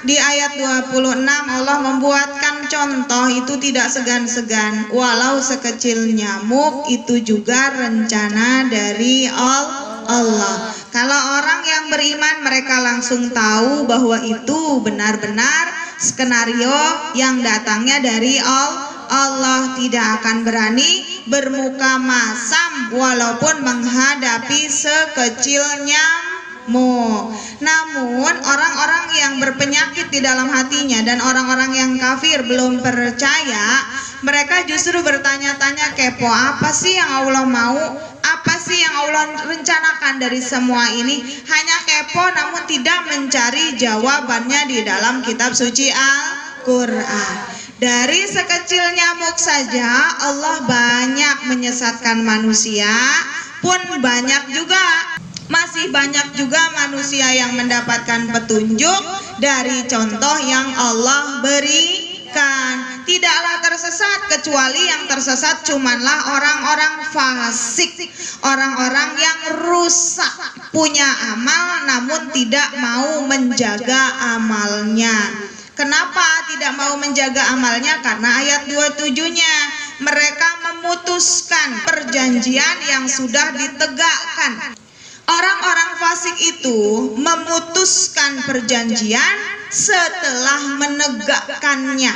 di ayat 26 Allah membuatkan contoh itu tidak segan-segan, walau sekecil nyamuk itu juga rencana dari Allah. Kalau orang yang beriman mereka langsung tahu bahwa itu benar-benar skenario yang datangnya dari Allah, tidak akan berani bermuka masam walaupun menghadapi sekecil nyamuk. Namun orang-orang yang berpenyakit di dalam hatinya dan orang-orang yang kafir belum percaya, mereka justru bertanya-tanya kepo, apa sih yang Allah mau? Apa sih yang Allah rencanakan dari semua ini? Hanya kepo namun tidak mencari jawabannya di dalam kitab suci Al-Quran. Dari sekecil nyamuk saja Allah banyak menyesatkan manusia, pun masih banyak juga manusia yang mendapatkan petunjuk dari contoh yang Allah berikan. Tidaklah tersesat, kecuali yang tersesat cumanlah orang-orang fasik, orang-orang yang rusak, punya amal namun tidak mau menjaga amalnya. Kenapa tidak mau menjaga amalnya? Karena ayat 27-nya, mereka memutuskan perjanjian yang sudah ditegakkan. Orang-orang fasik itu memutuskan perjanjian setelah menegakkannya,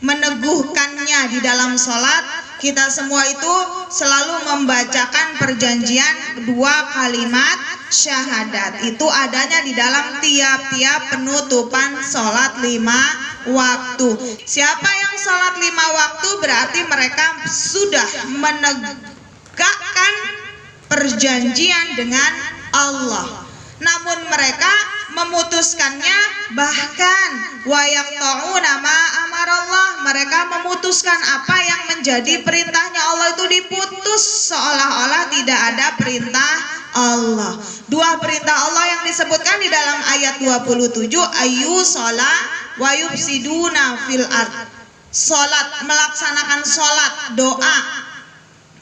meneguhkannya di dalam sholat. Kita semua itu selalu membacakan perjanjian 2 kalimat syahadat. Itu adanya di dalam tiap-tiap penutupan sholat 5 waktu. Siapa yang sholat 5 waktu berarti mereka sudah menegakkan perjanjian dengan Allah. Namun mereka memutuskannya, bahkan wayaqta'una ma amarallah, mereka memutuskan apa yang menjadi perintahnya Allah itu diputus, seolah-olah tidak ada perintah Allah. 2 perintah Allah yang disebutkan di dalam ayat 27, ayu sholat wa yufsiduna fil ard. Sholat, melaksanakan sholat, doa,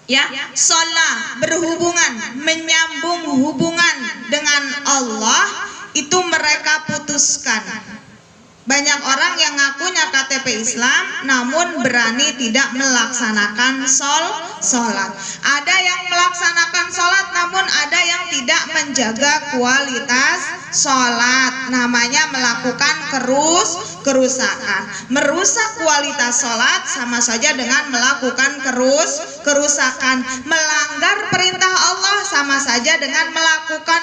ya, sholat, berhubungan, menyambung hubungan dengan Allah, itu mereka putuskan. Banyak orang yang ngakunya KTP Islam namun berani tidak melaksanakan sholat. Ada yang melaksanakan sholat namun ada yang tidak menjaga kualitas sholat. Namanya melakukan kerusakan. Merusak kualitas sholat sama saja dengan melakukan kerusakan. Melanggar perintah Allah sama saja dengan melakukan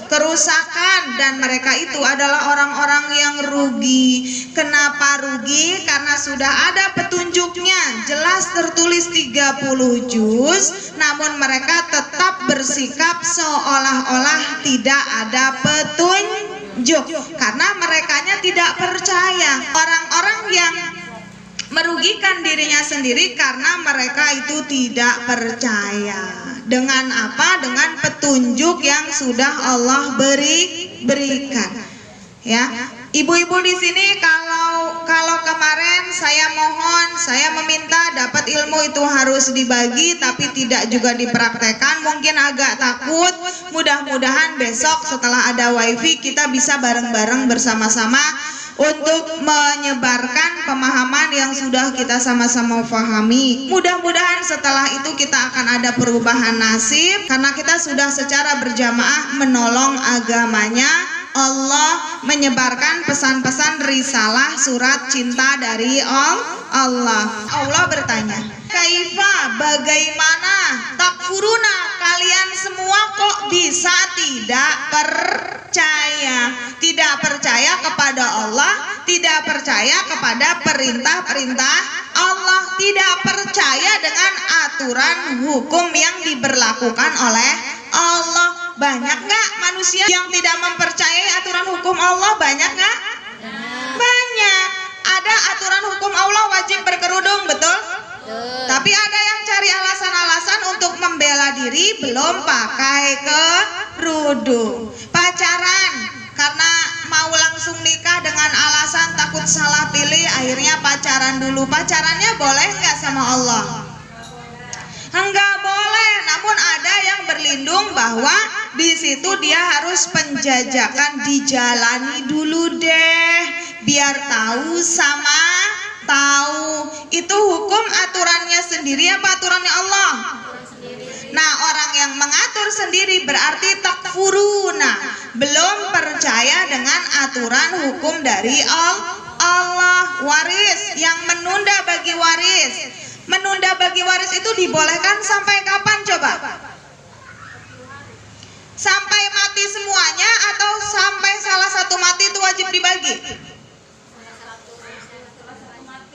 kerusakan. Dan mereka itu adalah orang-orang yang rugi. Kenapa rugi? Karena sudah ada petunjuknya, jelas tertulis 30 juz, namun mereka tetap bersikap seolah-olah tidak ada petunjuk karena merekanya tidak percaya. Orang-orang yang merugikan dirinya sendiri karena mereka itu tidak percaya. Dengan apa? Dengan petunjuk yang sudah Allah berikan. Ya, ibu-ibu di sini kalau kemarin saya meminta dapat ilmu itu harus dibagi tapi tidak juga dipraktekkan, mungkin agak takut. Mudah-mudahan besok setelah ada wifi kita bisa bareng-bareng bersama-sama untuk menyebarkan pemahaman yang sudah kita sama-sama pahami. Mudah-mudahan setelah itu kita akan ada perubahan nasib karena kita sudah secara berjamaah menolong agamanya Allah, menyebarkan pesan-pesan risalah surat cinta dari Allah. Allah bertanya, kaifa, bagaimana, takfuruna, kalian semua kok bisa tidak percaya? Tidak percaya kepada Allah, tidak percaya kepada perintah-perintah Allah, tidak percaya dengan aturan hukum yang diberlakukan oleh Allah. Banyak nggak manusia yang tidak mempercayai aturan hukum Allah? Banyak nggak? Banyak. Ada aturan hukum Allah wajib berkerudung, betul? Tapi ada yang cari alasan-alasan untuk membela diri belum pakai kerudung. Pacaran karena mau langsung nikah dengan alasan takut salah pilih, akhirnya pacaran dulu. Pacarannya boleh nggak sama Allah? Enggak boleh. Namun ada yang berlindung bahwa di situ dia harus penjajakan, dijalani dulu deh. biar tahu sama tahu. Itu hukum aturannya sendiri apa aturannya Allah? Nah, orang yang mengatur sendiri berarti takfuruna, belum percaya dengan aturan hukum dari Allah. Waris, yang menunda bagi waris. Menunda bagi waris itu dibolehkan sampai kapan coba? Sampai mati semuanya atau sampai salah satu mati itu wajib dibagi?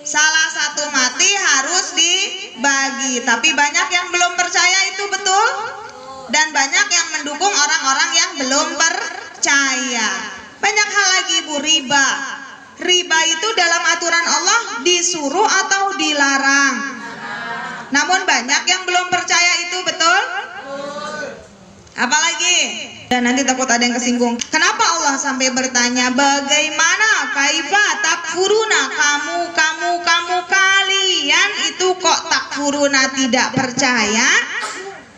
Salah satu mati harus dibagi. Tapi banyak yang belum percaya itu, betul? Dan banyak yang mendukung orang-orang yang belum percaya. Banyak hal lagi, Bu. Riba. Riba itu dalam aturan Allah disuruh atau dilarang? Namun banyak yang belum percaya itu, betul? Apalagi? Dan nanti takut ada yang kesinggung. Kenapa Allah sampai bertanya, bagaimana kaifa takfuruna, kamu kalian itu kok takfuruna, tidak percaya?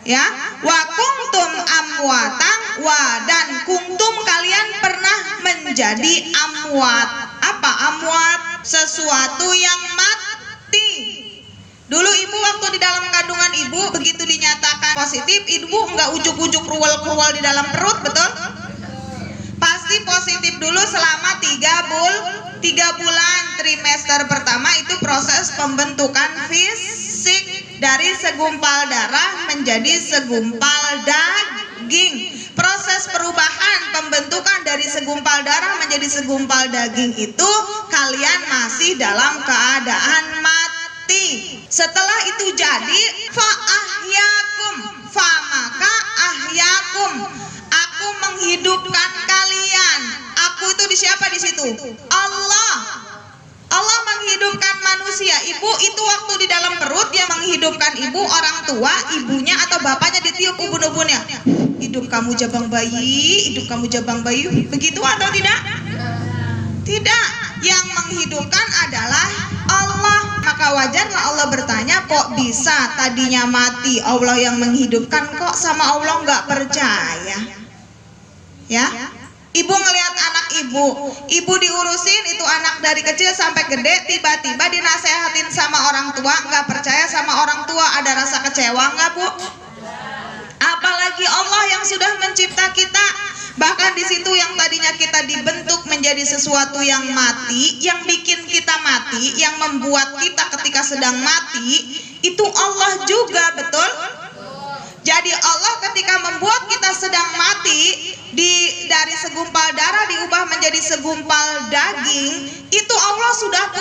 Ya, wa kuntum amwatan, wa dan kuntum kalian pernah menjadi amwat. Apa amwat? Sesuatu yang mati. Dulu ibu waktu di dalam kandungan ibu, begitu dinyatakan positif, ibu enggak ujuk-ujuk kruwal-kruwal di dalam perut, betul? Pasti positif dulu selama 3 bulan. Trimester pertama itu proses pembentukan fisik dari segumpal darah menjadi segumpal daging. Proses perubahan pembentukan dari segumpal darah menjadi segumpal daging itu kalian masih dalam keadaan mati. Setelah itu jadi fa'ahyakum, maka ahyakum, aku menghidupkan kalian. Aku itu di siapa di situ? Allah. Allah menghidupkan manusia. Ibu itu waktu di dalam perut yang menghidupkan ibu, orang tua, ibunya atau bapaknya ditiup ubun-ubunnya. Hidup kamu jabang bayi, hidup kamu jabang bayi. Begitu atau tidak? Tidak. Yang menghidupkan adalah Allah. Maka wajarlah Allah bertanya, kok bisa tadinya mati Allah yang menghidupkan, kok sama Allah nggak percaya? Ya, ibu ngelihat anak ibu diurusin itu anak dari kecil sampai gede, tiba-tiba dinasehatin sama orang tua, nggak percaya sama orang tua, ada rasa kecewa nggak, Bu? Apalagi Allah yang sudah mencipta kita. Bahkan di situ yang tadinya kita dibentuk menjadi sesuatu yang mati, yang bikin kita mati, yang membuat kita ketika sedang mati, itu Allah juga, betul? Jadi Allah ketika membuat kita sedang mati, dari segumpal darah diubah menjadi segumpal daging, itu Allah sudah